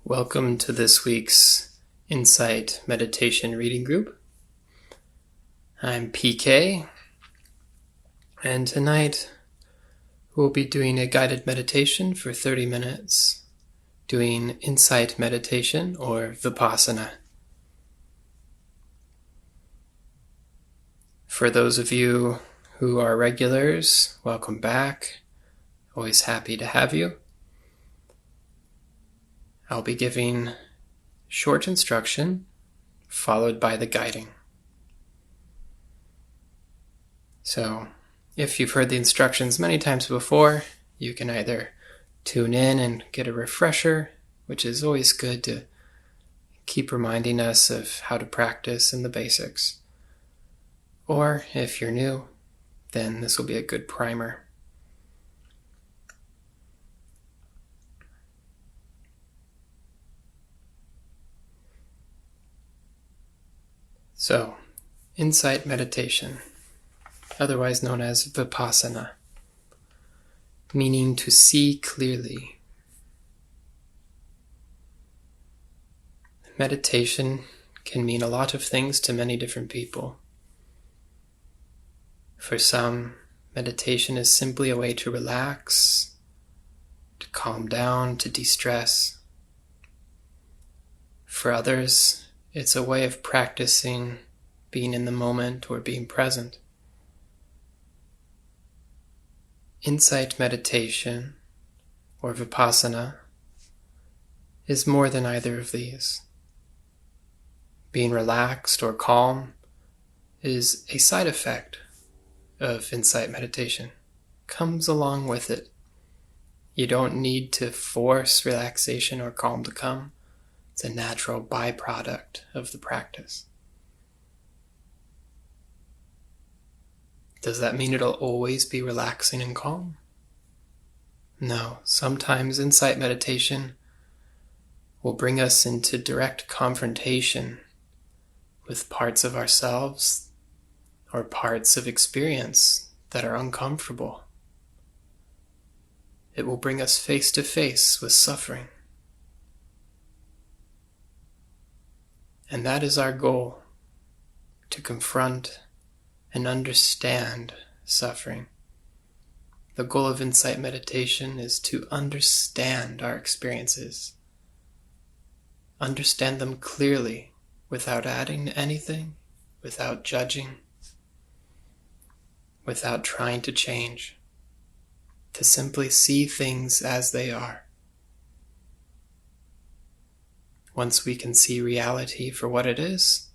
Welcome to this week's Insight Meditation Reading Group. I'm PK, and tonight we'll be doing a guided meditation for 30 minutes, doing Insight Meditation or Vipassana. For those of you who are regulars, welcome back. Always happy to have you. I'll be giving short instruction, followed by the guiding. So, if you've heard the instructions many times before, you can either tune in and get a refresher, which is always good to keep reminding us of how to practice and the basics. Or, if you're new, then this will be a good primer. So, Insight Meditation, otherwise known as Vipassana, meaning to see clearly. Meditation can mean a lot of things to many different people. For some, meditation is simply a way to relax, to calm down, to de-stress. For others, it's a way of practicing being in the moment or being present. Insight meditation, or Vipassana, is more than either of these. Being relaxed or calm is a side effect of insight meditation. Comes along with it. You don't need to force relaxation or calm to come. It's a natural byproduct of the practice. Does that mean it'll always be relaxing and calm? No, sometimes insight meditation will bring us into direct confrontation with parts of ourselves or parts of experience that are uncomfortable. It will bring us face to face with suffering. And that is our goal, to confront and understand suffering. The goal of insight meditation is to understand our experiences. Understand them clearly, without adding anything, without judging, without trying to change. To simply see things as they are. Once we can see reality for what it is,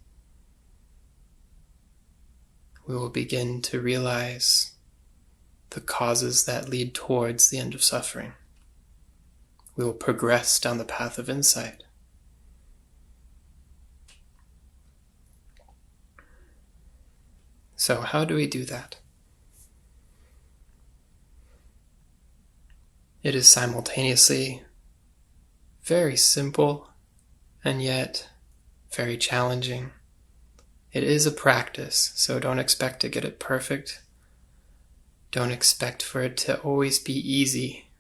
we will begin to realize the causes that lead towards the end of suffering. We will progress down the path of insight. So how do we do that? It is simultaneously very simple and yet very challenging. It is a practice, so don't expect to get it perfect. Don't expect for it to always be easy.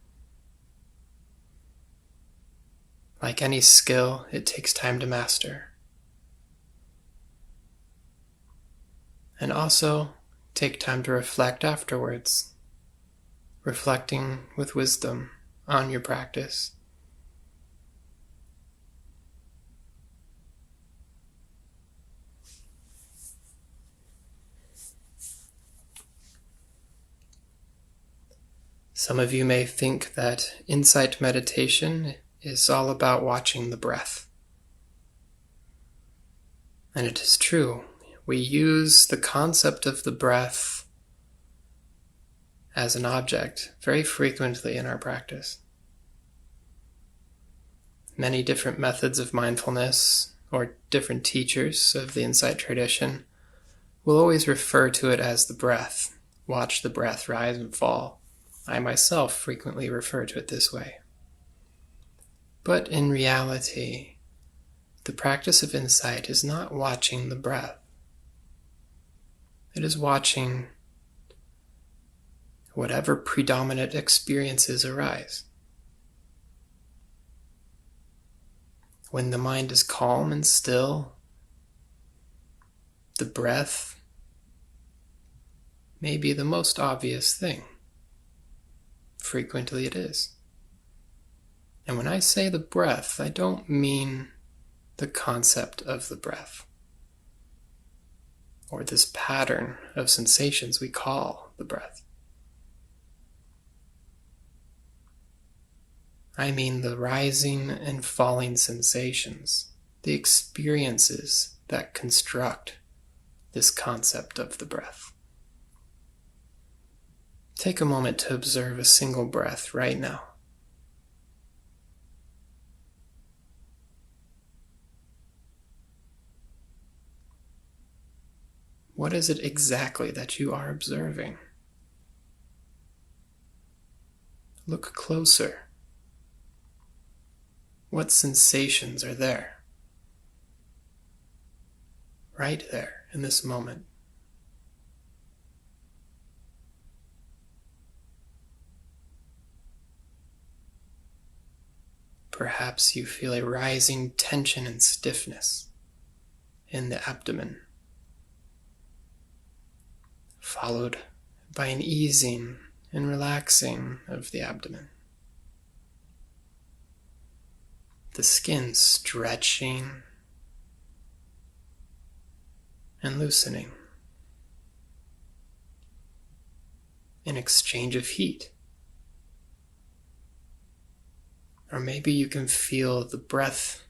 Like any skill, it takes time to master. And also, take time to reflect afterwards. Reflecting with wisdom on your practice. Some of you may think that insight meditation is all about watching the breath. And it is true. We use the concept of the breath as an object very frequently in our practice. Many different methods of mindfulness or different teachers of the insight tradition will always refer to it as the breath. Watch the breath rise and fall. I myself frequently refer to it this way. But in reality, the practice of insight is not watching the breath. It is watching whatever predominant experiences arise. When the mind is calm and still, the breath may be the most obvious thing. Frequently it is. And when I say the breath, I don't mean the concept of the breath, or this pattern of sensations we call the breath. I mean the rising and falling sensations, the experiences that construct this concept of the breath. Take a moment to observe a single breath right now. What is it exactly that you are observing? Look closer. What sensations are there? Right there in this moment. Perhaps you feel a rising tension and stiffness in the abdomen, followed by an easing and relaxing of the abdomen. The skin stretching and loosening. An exchange of heat. Or maybe you can feel the breath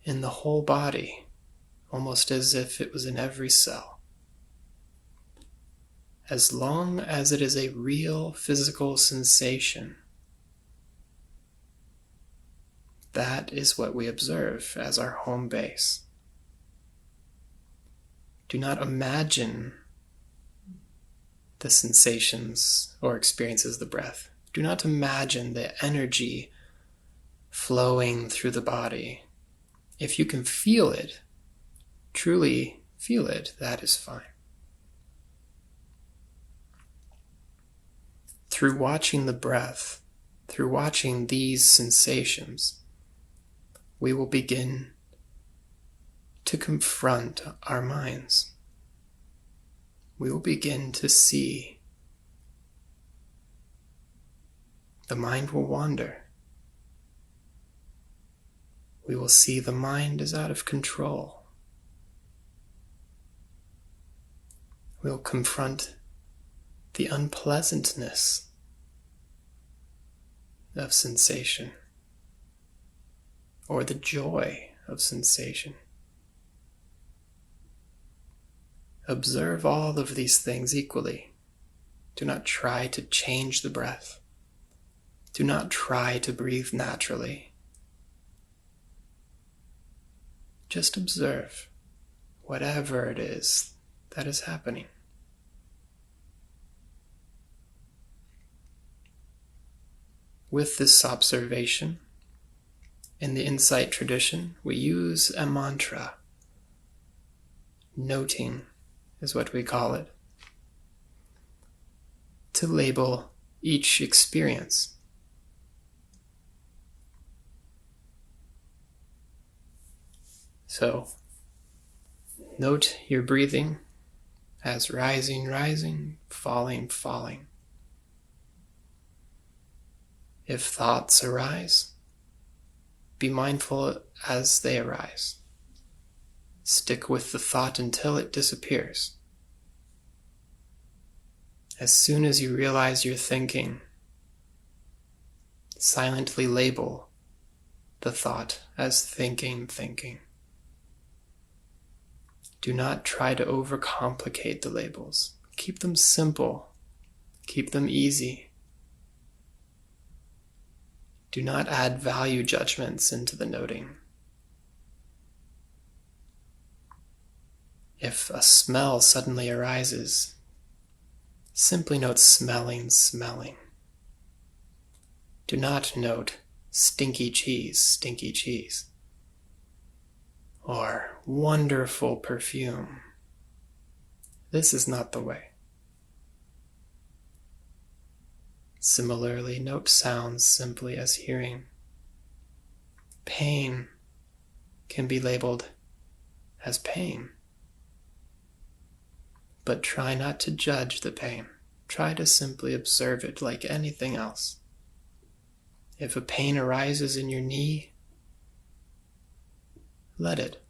in the whole body, almost as if it was in every cell. As long as it is a real physical sensation, that is what we observe as our home base. Do not imagine the sensations or experiences of the breath. Do not imagine the energy flowing through the body. If you can feel it, truly feel it, that is fine. Through watching the breath, through watching these sensations, we will begin to confront our minds. We will begin to see. The mind will wander. We will see the mind is out of control. We'll confront the unpleasantness of sensation, or the joy of sensation. Observe all of these things equally. Do not try to change the breath. Do not try to breathe naturally. Just observe whatever it is that is happening. With this observation, in the insight tradition, we use a mantra. Noting is what we call it, to label each experience. So, note your breathing as rising, rising, falling, falling. If thoughts arise, be mindful as they arise. Stick with the thought until it disappears. As soon as you realize you're thinking, silently label the thought as thinking, thinking. Do not try to overcomplicate the labels. Keep them simple. Keep them easy. Do not add value judgments into the noting. If a smell suddenly arises, simply note smelling, smelling. Do not note stinky cheese, or wonderful perfume. This is not the way. Similarly, note sounds simply as hearing. Pain, can be labeled as pain. But try not to judge the pain. Try to simply observe it like anything else. If a pain arises in your knee, let it.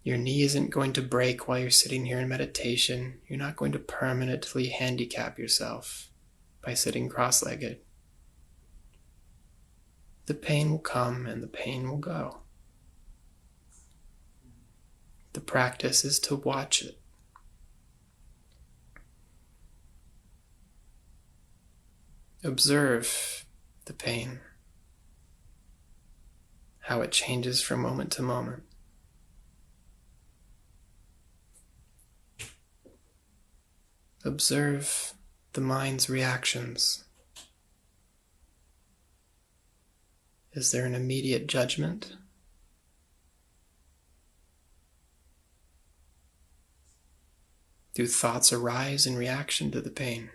Your knee isn't going to break while you're sitting here in meditation. You're not going to permanently handicap yourself by sitting cross-legged. The pain will come and the pain will go. The practice is to watch it. Observe the pain, how it changes from moment to moment. Observe the mind's reactions. Is there an immediate judgment? Do thoughts arise in reaction to the pain?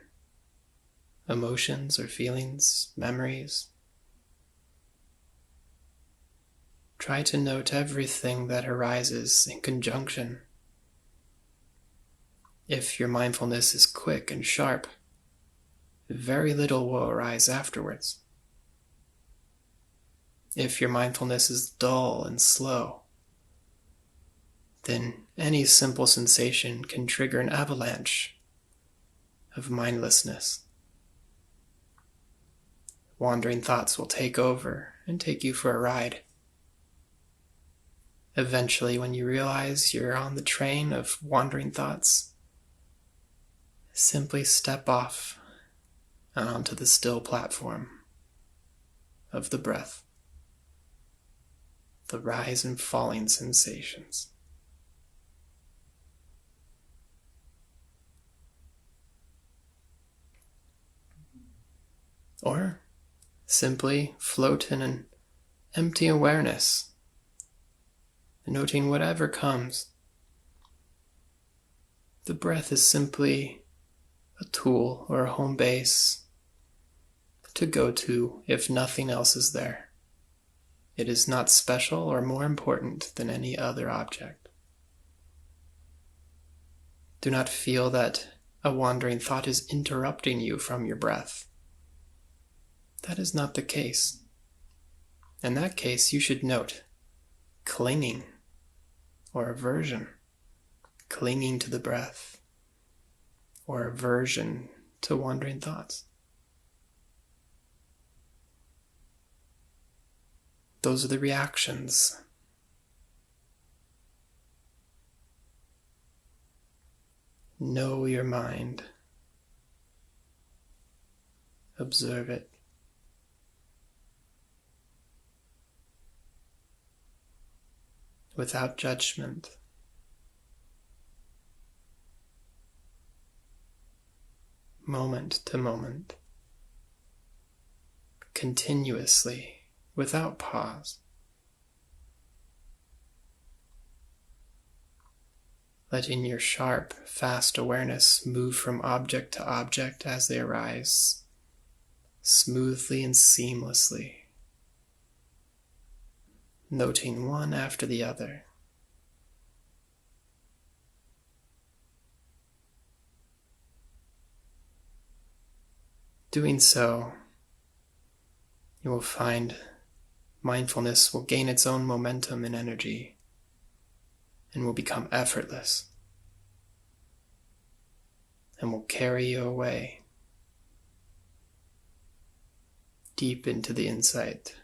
Emotions or feelings, memories? Try to note everything that arises in conjunction. If your mindfulness is quick and sharp, very little will arise afterwards. If your mindfulness is dull and slow, then any simple sensation can trigger an avalanche of mindlessness. Wandering thoughts will take over and take you for a ride. Eventually, when you realize you're on the train of wandering thoughts, simply step off and onto the still platform of the breath, the rise and falling sensations. Or simply float in an empty awareness, noting whatever comes. The breath is simply a tool or a home base to go to if nothing else is there. It is not special or more important than any other object. Do not feel that a wandering thought is interrupting you from your breath. That is not the case. In that case, you should note clinging or aversion, clinging to the breath, or aversion to wandering thoughts. Those are the reactions. Know your mind. Observe it. Without judgment. Moment to moment. Continuously, without pause. Letting your sharp, fast awareness move from object to object as they arise, smoothly and seamlessly. Noting one after the other. Doing so, you will find mindfulness will gain its own momentum and energy and will become effortless and will carry you away deep into the insight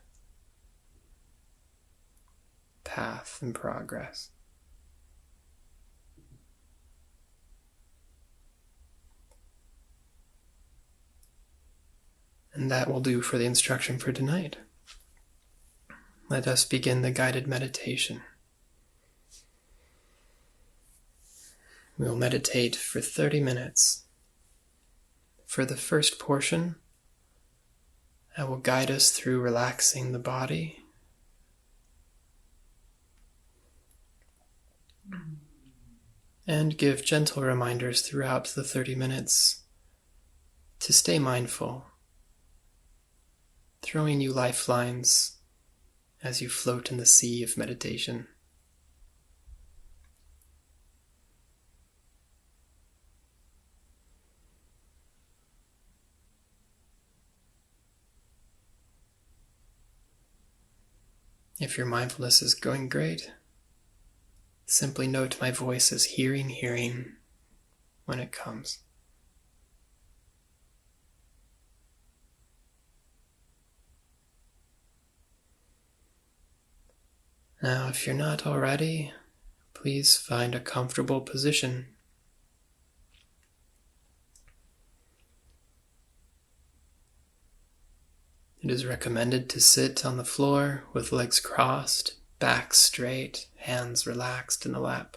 path and progress. And that will do for the instruction for tonight. Let us begin the guided meditation. We will meditate for 30 minutes. For the first portion, I will guide us through relaxing the body and give gentle reminders throughout the 30 minutes to stay mindful, throwing you lifelines as you float in the sea of meditation. If your mindfulness is going great, simply note my voice as hearing when it comes. Now, if you're not already, please find a comfortable position. It is recommended to sit on the floor with legs crossed, back straight, hands relaxed in the lap.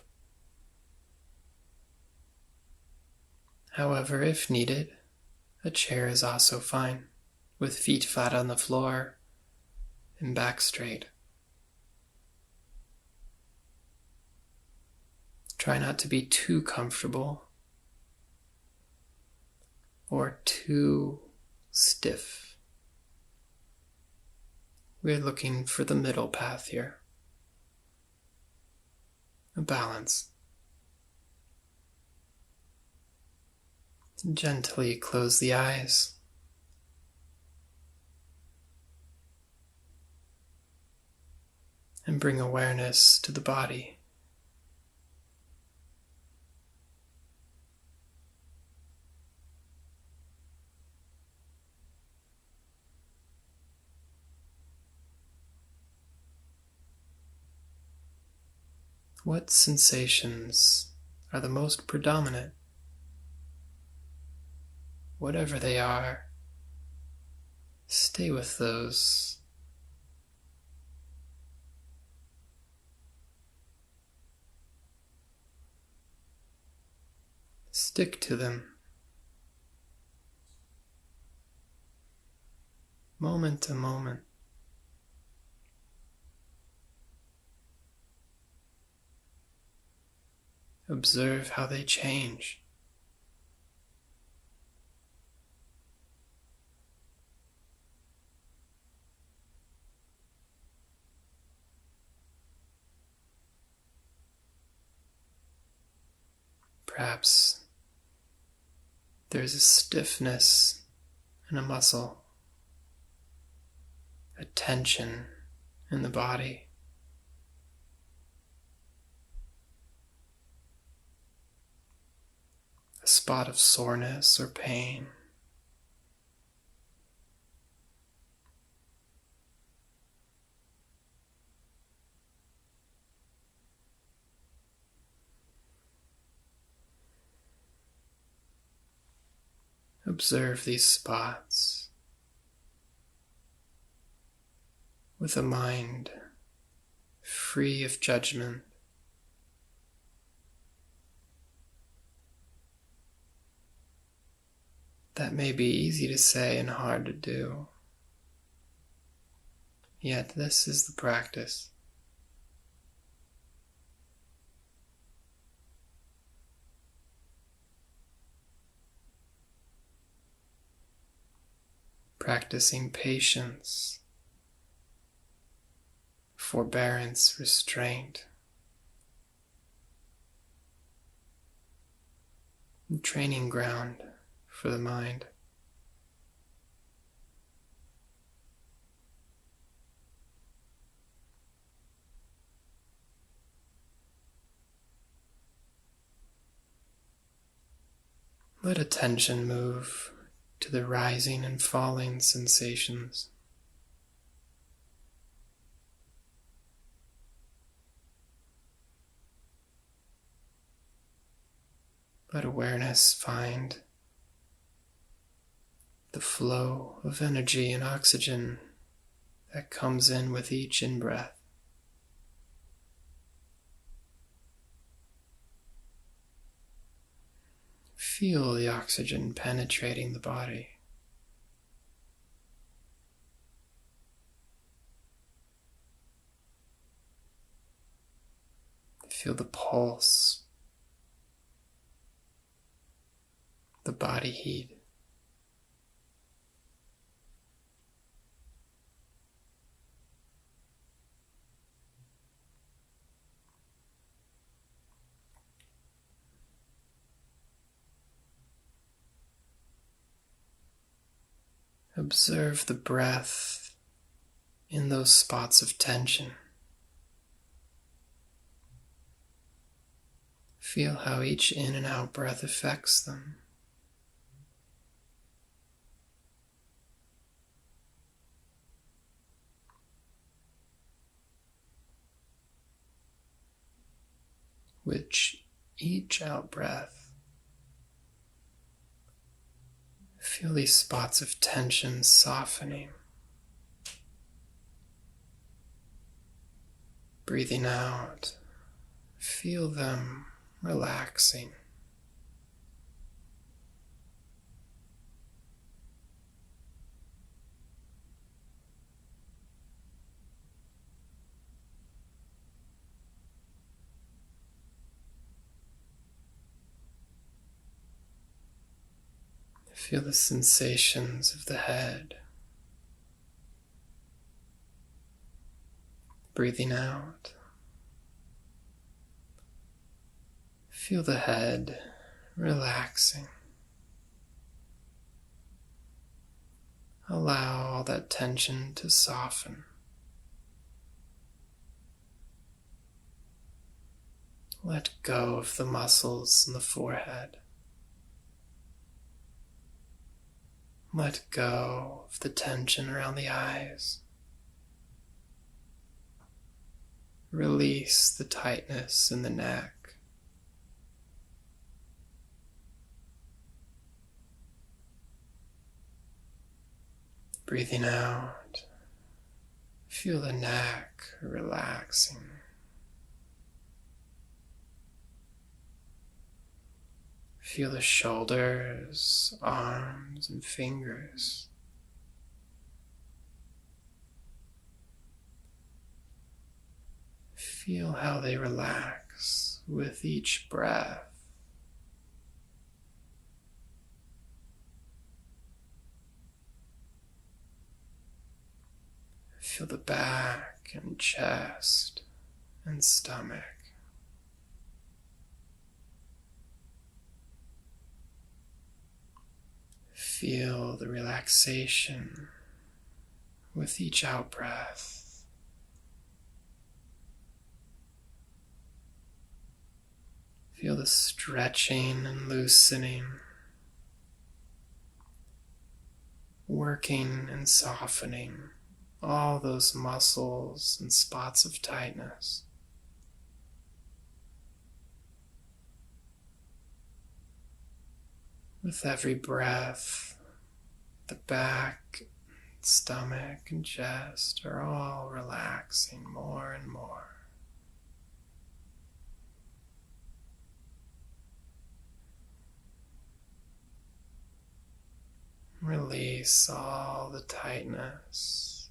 However, if needed, a chair is also fine, with feet flat on the floor and back straight. Try not to be too comfortable or too stiff. We're looking for the middle path here, a balance. Gently close the eyes. And bring awareness to the body. What sensations are the most predominant? Whatever they are, stay with those. Stick to them. Moment to moment. Observe how they change. Perhaps there's a stiffness in a muscle, a tension in the body. A spot of soreness or pain. Observe these spots with a mind free of judgment. That may be easy to say and hard to do. Yet this is the practice. Practicing patience, forbearance, restraint, and training ground for the mind. Let attention move to the rising and falling sensations. Let awareness find the flow of energy and oxygen that comes in with each in-breath. Feel the oxygen penetrating the body. Feel the pulse, the body heat. Observe the breath in those spots of tension. Feel how each in and out breath affects them. With each out breath, feel these spots of tension softening. Breathing out, feel them relaxing. Feel the sensations of the head. Breathing out. Feel the head relaxing. Allow all that tension to soften. Let go of the muscles in the forehead. Let go of the tension around the eyes. Release the tightness in the neck. Breathing out, feel the neck relaxing. Feel the shoulders, arms, and fingers. Feel how they relax with each breath. Feel the back and chest and stomach. Feel the relaxation with each out-breath. Feel the stretching and loosening, working and softening all those muscles and spots of tightness. With every breath, the back, stomach, and chest are all relaxing more and more. Release all the tightness,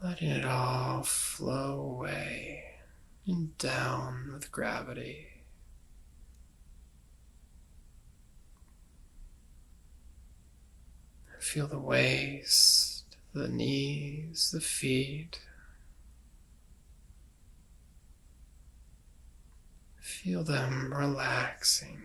letting it all flow away and down with gravity. Feel the waist, the knees, the feet. Feel them relaxing.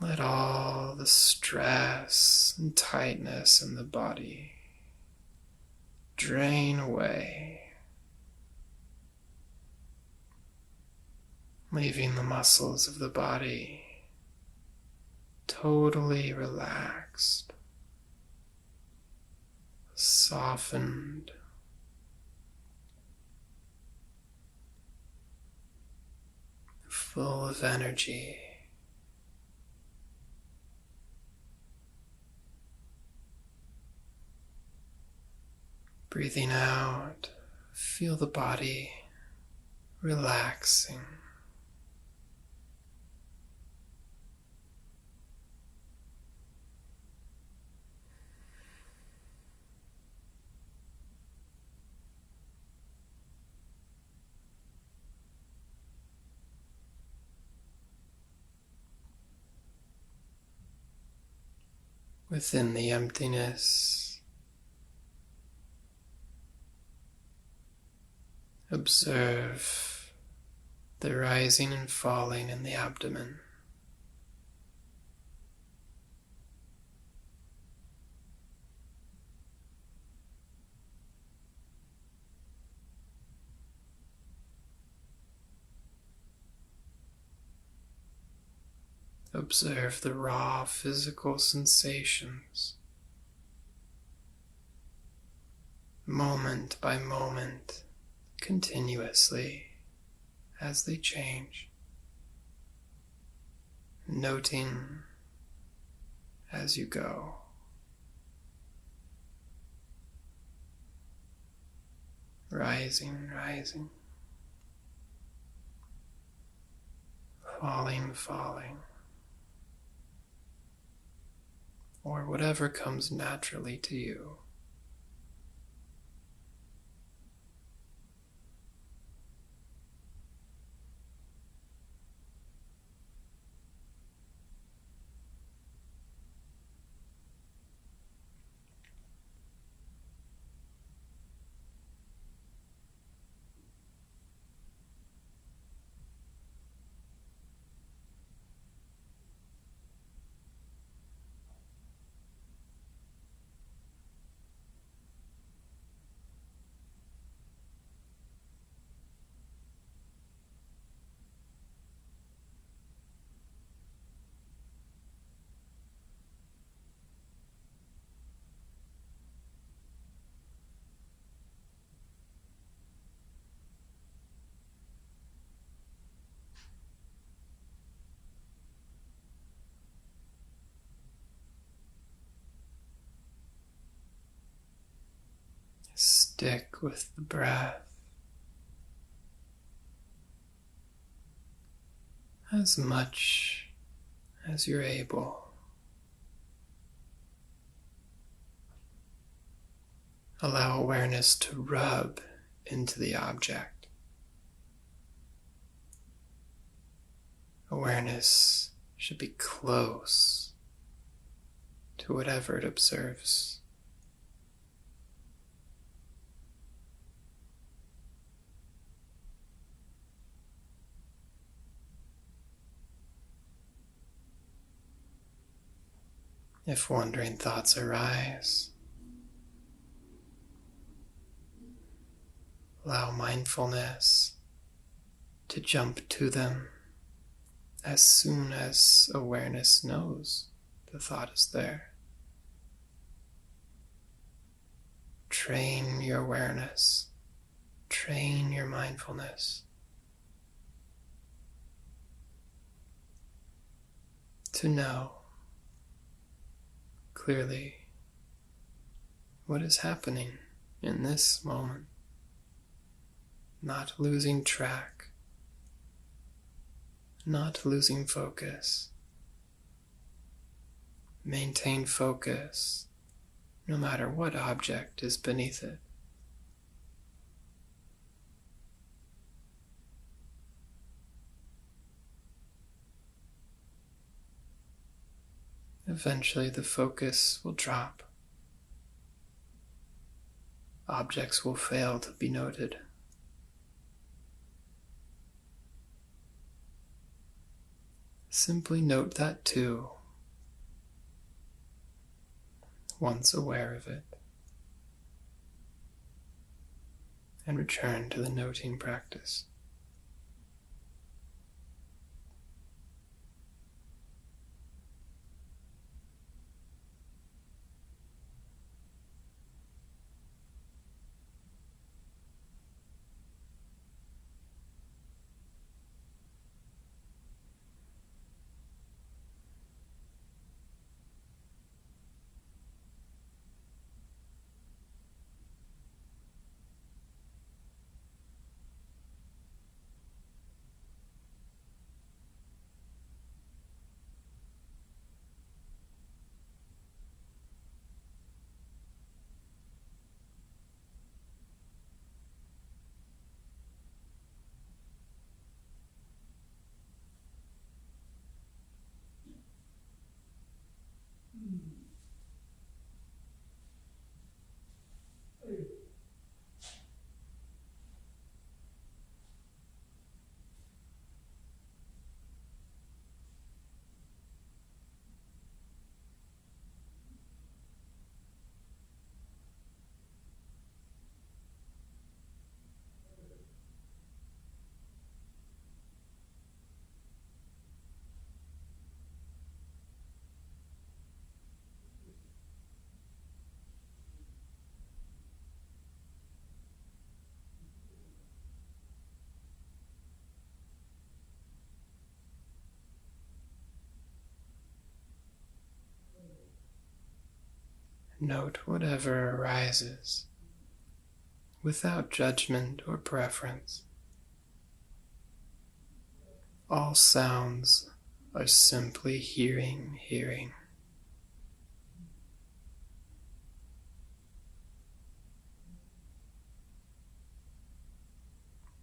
Let all the stress and tightness in the body drain away, leaving the muscles of the body totally relaxed, softened, full of energy. Breathing out, feel the body relaxing. Within the emptiness, observe the rising and falling in the abdomen. Observe the raw physical sensations, moment by moment, continuously, as they change, noting as you go. Rising, rising, falling, falling, or whatever comes naturally to you. Stick with the breath as much as you're able. Allow awareness to rub into the object. Awareness should be close to whatever it observes. If wandering thoughts arise, allow mindfulness to jump to them as soon as awareness knows the thought is there. Train your awareness, train your mindfulness to know clearly what is happening in this moment, not losing track, not losing focus. Maintain focus no matter what object is beneath it. Eventually the focus will drop. Objects will fail to be noted. Simply note that too, once aware of it, and return to the noting practice. Note whatever arises without judgment or preference. All sounds are simply hearing.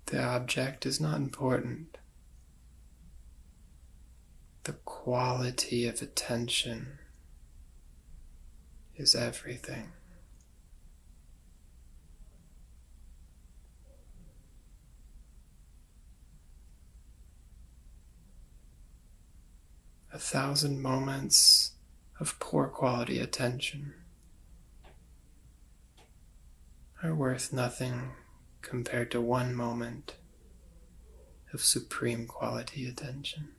The object is not important. The quality of attention is everything. A thousand moments of poor quality attention are worth nothing compared to one moment of supreme quality attention.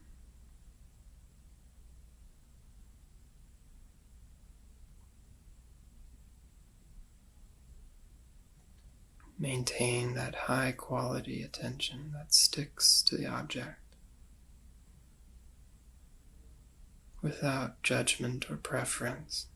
Maintain that high quality attention that sticks to the object without judgment or preference.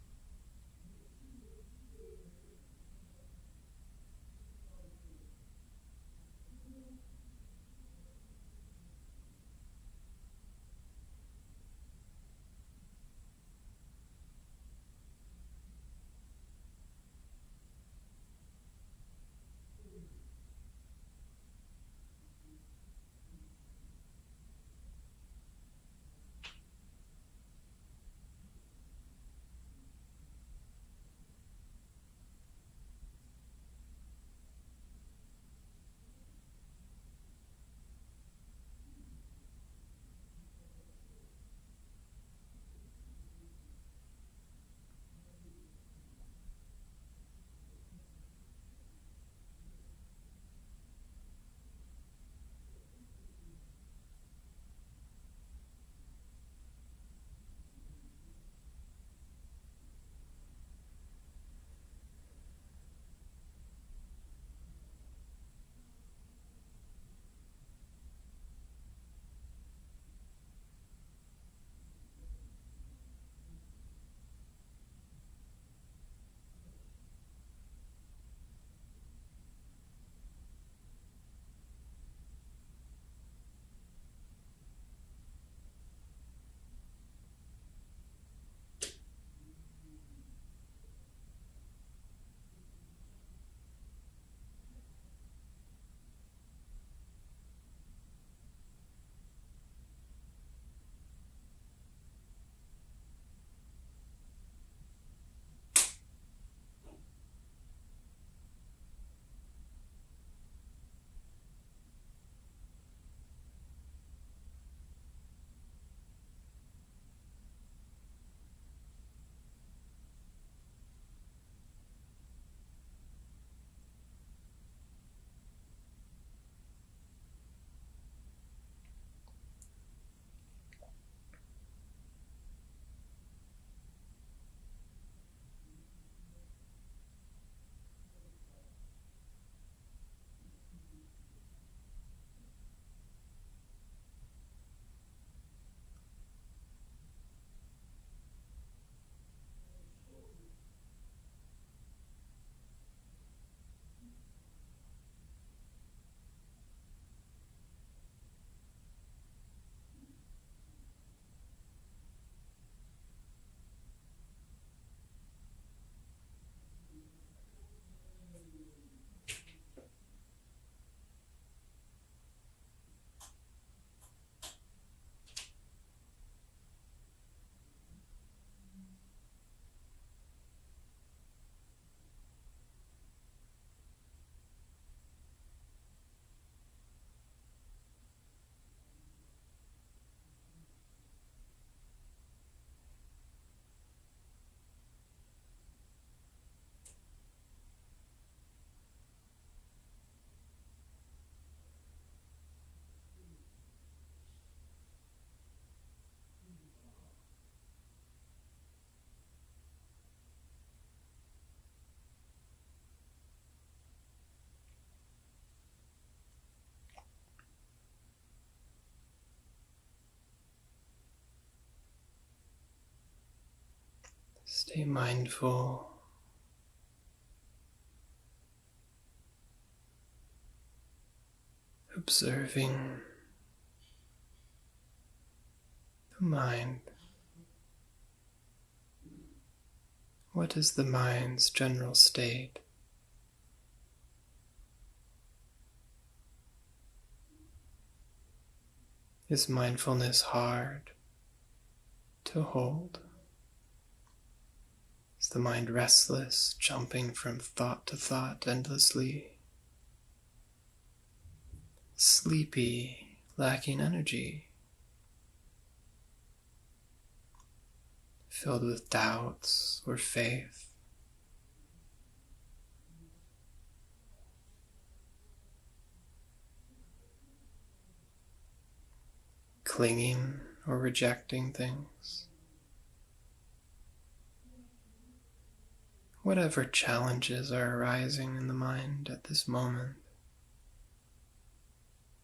Stay mindful observing the mind. What is the mind's general state? Is mindfulness hard to hold? Is the mind restless, jumping from thought to thought endlessly? Sleepy, lacking energy? Filled with doubts or faith? Clinging or rejecting things? Whatever challenges are arising in the mind at this moment,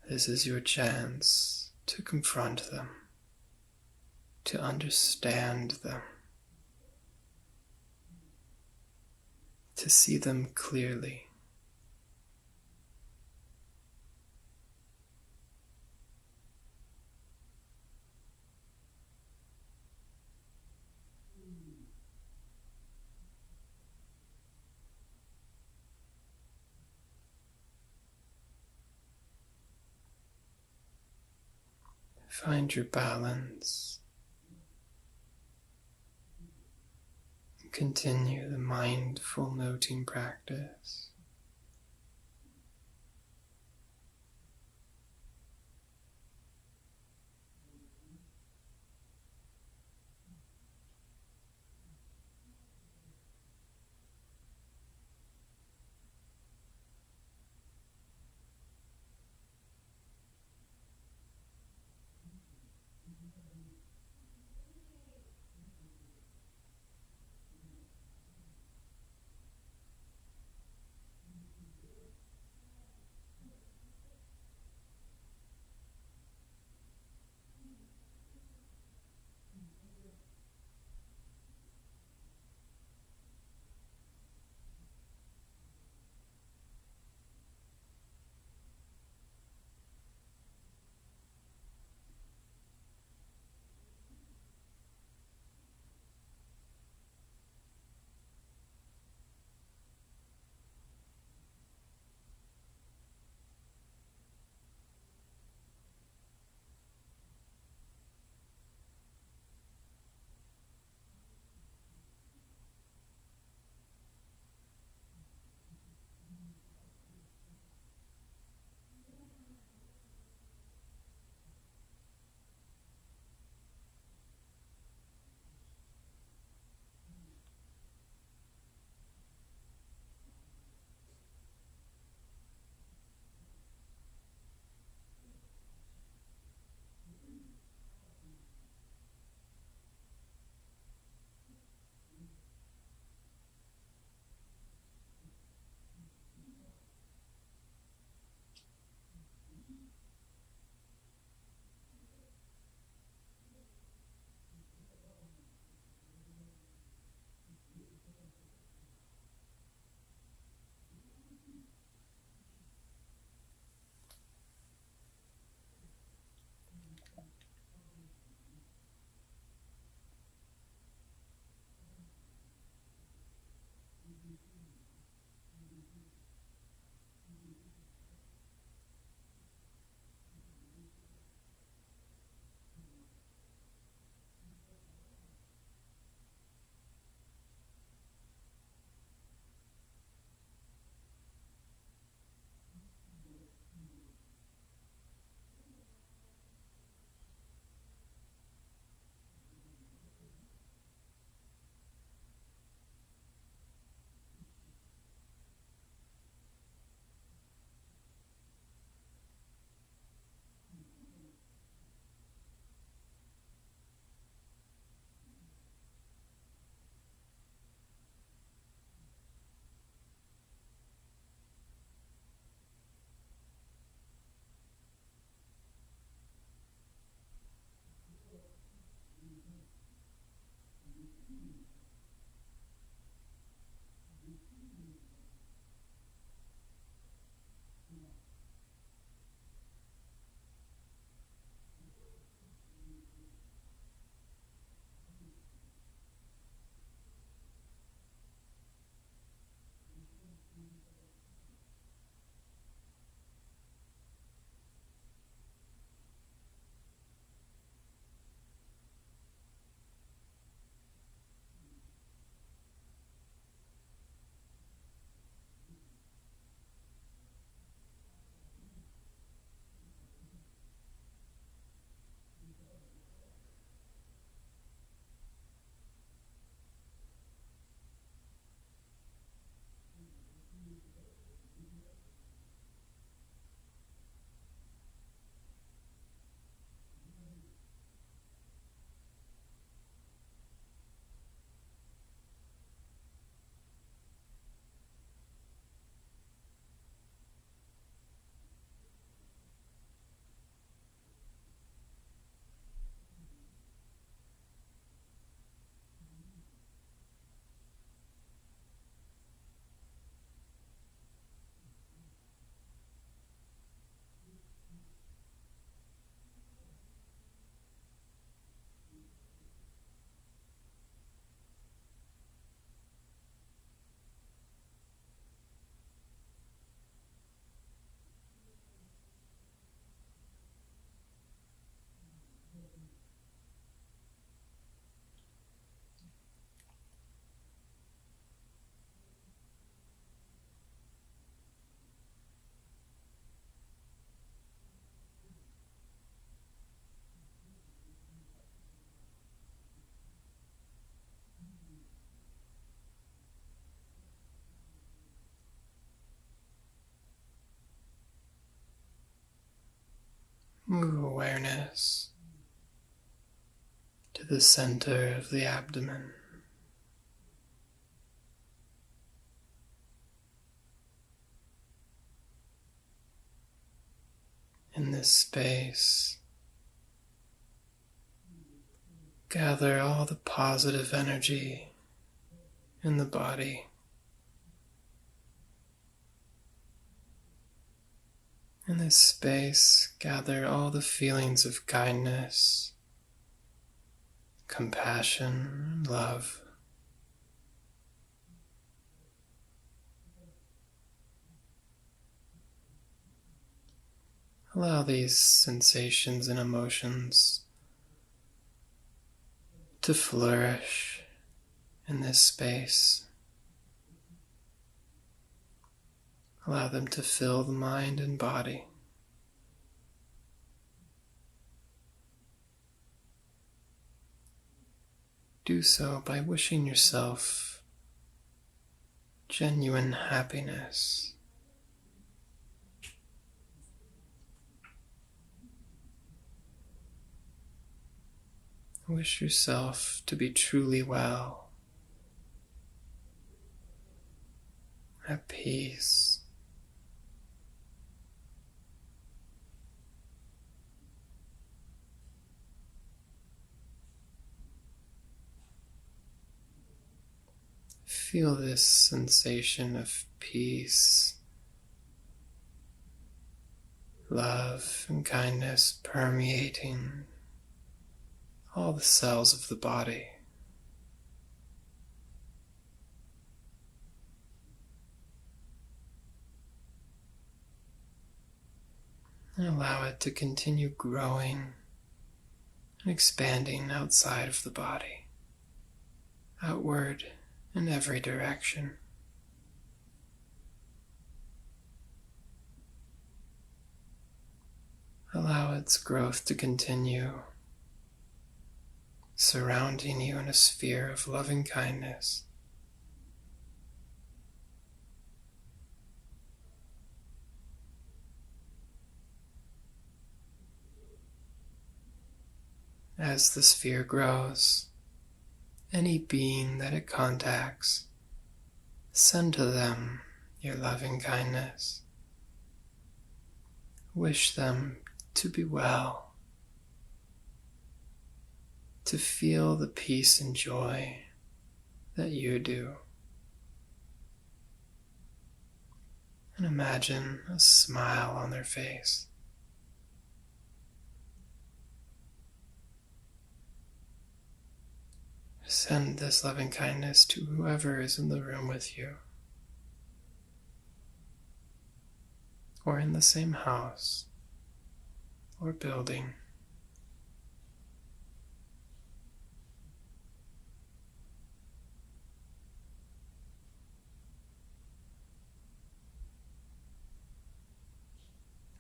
this is your chance to confront them, to understand them, to see them clearly. Find your balance. Continue the mindful noting practice. Move awareness to the center of the abdomen. In this space, gather all the positive energy in the body. In this space, gather all the feelings of kindness, compassion, and love. Allow these sensations and emotions to flourish in this space. Allow them to fill the mind and body. Do so by wishing yourself genuine happiness. Wish yourself to be truly well, at peace. Feel this sensation of peace, love, and kindness permeating all the cells of the body. And allow it to continue growing and expanding outside of the body, outward in every direction. Allow its growth to continue, surrounding you in a sphere of loving kindness. As the sphere grows, any being that it contacts, send to them your loving kindness. Wish them to be well, to feel the peace and joy that you do. And imagine a smile on their face. Send this loving kindness to whoever is in the room with you, or in the same house or building.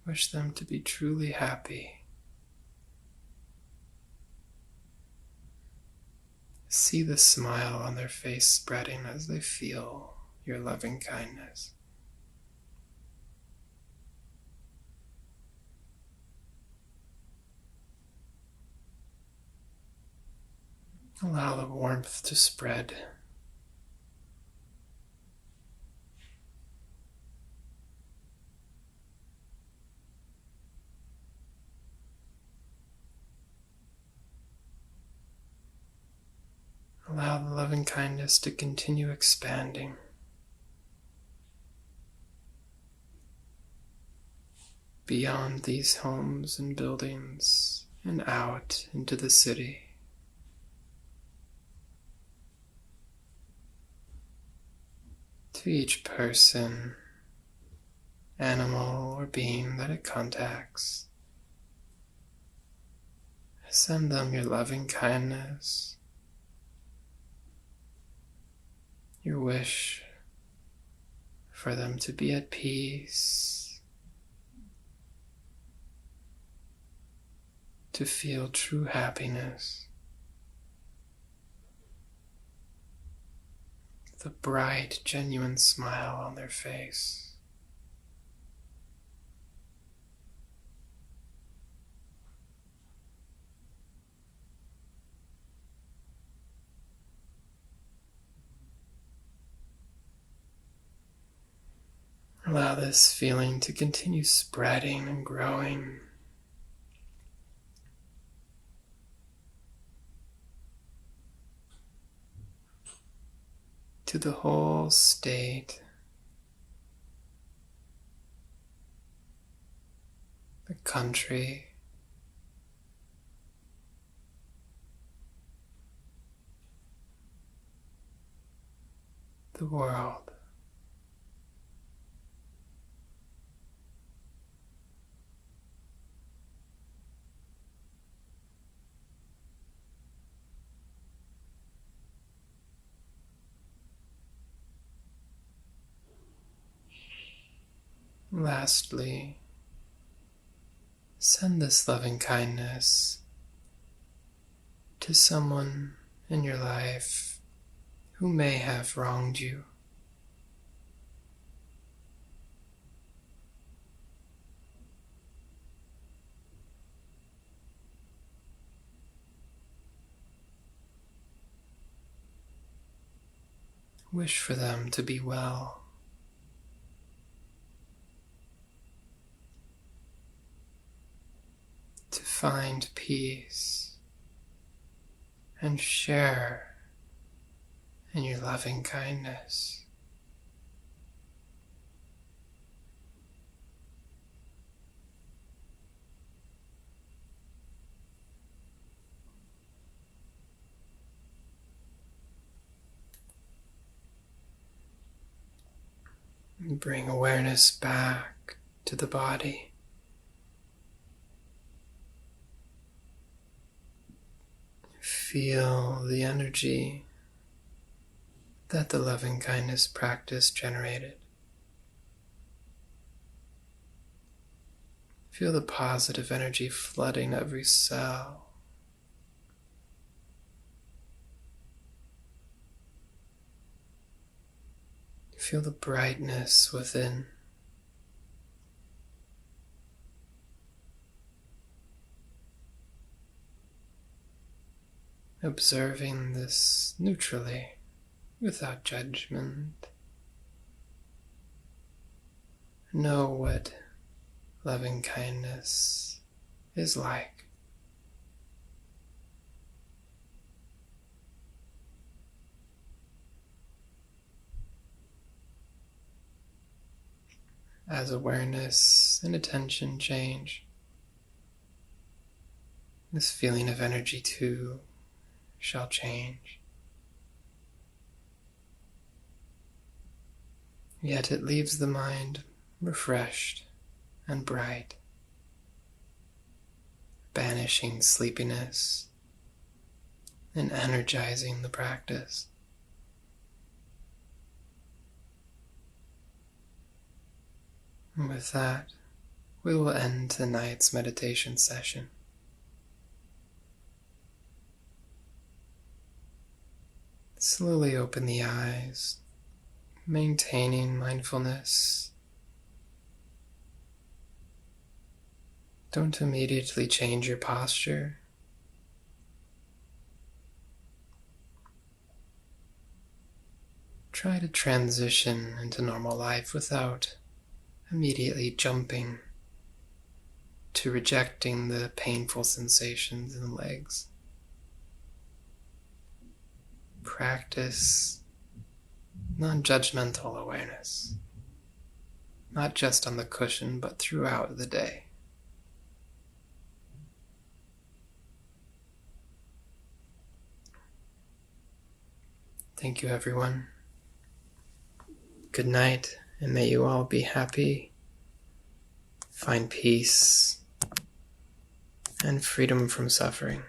Wish them to be truly happy. See the smile on their face spreading as they feel your loving kindness. Allow the warmth to spread. Allow the loving kindness to continue expanding. Beyond these homes and buildings and out into the city. To each person, animal, or being that it contacts, send them your loving kindness, your wish for them to be at peace, to feel true happiness. The bright, genuine smile on their face. Allow this feeling to continue spreading and growing to the whole state, the country, the world. Lastly, send this loving kindness to someone in your life who may have wronged you. Wish for them to be well. To find peace and share in your loving kindness. And bring awareness back to the body. Feel the energy that the loving kindness practice generated. Feel the positive energy flooding every cell. Feel the brightness within. Observing this neutrally, without judgment. Know what loving kindness is like. As awareness and attention change, this feeling of energy too shall change. Yet it leaves the mind refreshed and bright, banishing sleepiness and energizing the practice. And with that, we will end tonight's meditation session. Slowly open the eyes, maintaining mindfulness. Don't immediately change your posture. Try to transition into normal life without immediately jumping to rejecting the painful sensations in the legs. Practice non-judgmental awareness, not just on the cushion, but throughout the day. Thank you, everyone. Good night, and may you all be happy, find peace, and freedom from suffering.